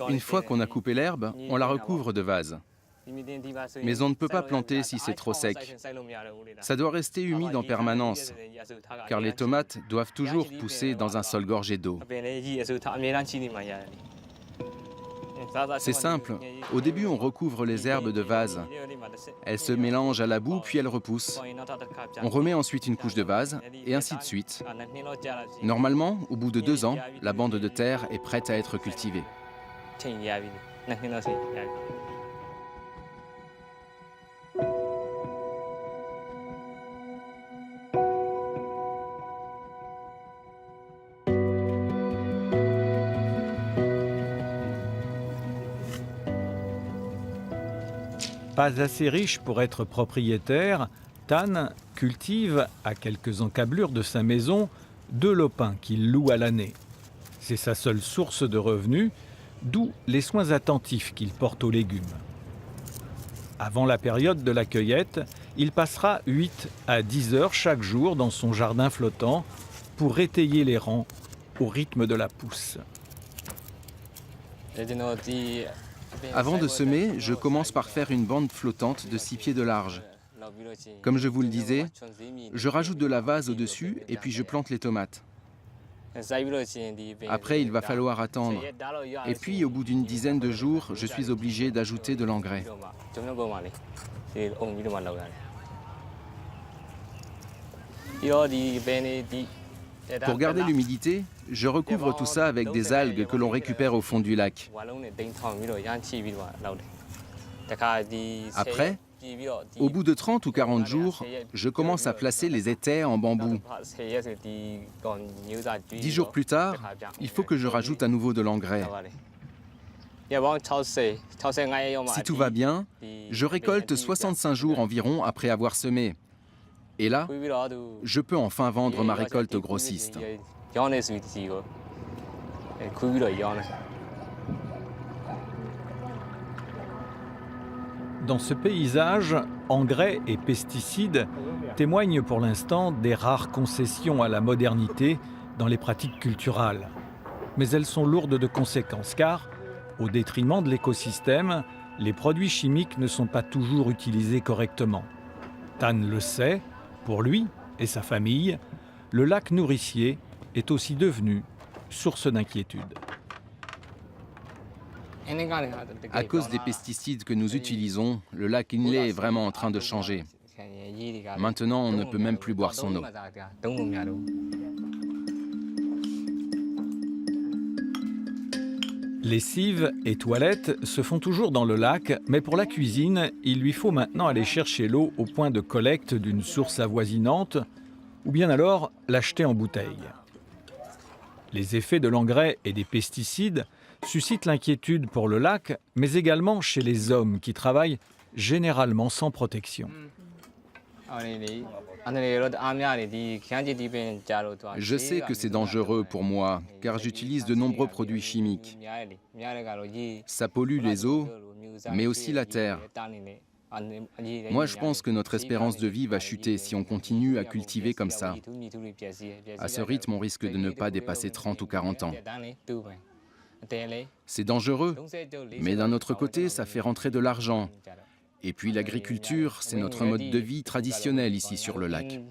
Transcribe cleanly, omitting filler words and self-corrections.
Une fois qu'on a coupé l'herbe, on la recouvre de vase. Mais on ne peut pas planter si c'est trop sec. Ça doit rester humide en permanence, car les tomates doivent toujours pousser dans un sol gorgé d'eau. C'est simple, au début on recouvre les herbes de vase. Elles se mélangent à la boue puis elles repoussent. On remet ensuite une couche de vase et ainsi de suite. Normalement, au bout de 2 ans, la bande de terre est prête à être cultivée. Pas assez riche pour être propriétaire, Tan cultive, à quelques encablures de sa maison, 2 lopins qu'il loue à l'année. C'est sa seule source de revenus, d'où les soins attentifs qu'il porte aux légumes. Avant la période de la cueillette, il passera 8 à 10 heures chaque jour dans son jardin flottant pour étayer les rangs au rythme de la pousse. Avant de semer, je commence par faire une bande flottante de 6 pieds de large. Comme je vous le disais, je rajoute de la vase au-dessus et puis je plante les tomates. Après, il va falloir attendre. Et puis, au bout d'une dizaine de jours, je suis obligé d'ajouter de l'engrais. Pour garder l'humidité, je recouvre tout ça avec des algues que l'on récupère au fond du lac. Après, au bout de 30 ou 40 jours, je commence à placer les étais en bambou. 10 jours plus tard, il faut que je rajoute à nouveau de l'engrais. Si tout va bien, je récolte 65 jours environ après avoir semé. Et là, je peux enfin vendre ma récolte aux grossistes. Dans ce paysage, engrais et pesticides témoignent pour l'instant des rares concessions à la modernité dans les pratiques culturales. Mais elles sont lourdes de conséquences car, au détriment de l'écosystème, les produits chimiques ne sont pas toujours utilisés correctement. Tan le sait, pour lui et sa famille, le lac nourricier est aussi devenu source d'inquiétude. À cause des pesticides que nous utilisons, le lac Inle est vraiment en train de changer. Maintenant, on ne peut même plus boire son eau. Lessive et toilettes se font toujours dans le lac, mais pour la cuisine, il lui faut maintenant aller chercher l'eau au point de collecte d'une source avoisinante, ou bien alors l'acheter en bouteille. Les effets de l'engrais et des pesticides suscitent l'inquiétude pour le lac, mais également chez les hommes qui travaillent généralement sans protection. Je sais que c'est dangereux pour moi, car j'utilise de nombreux produits chimiques. Ça pollue les eaux, mais aussi la terre. Moi, je pense que notre espérance de vie va chuter si on continue à cultiver comme ça. À ce rythme, on risque de ne pas dépasser 30 ou 40 ans. C'est dangereux, mais d'un autre côté, ça fait rentrer de l'argent. Et puis l'agriculture, c'est notre mode de vie traditionnel ici sur le lac.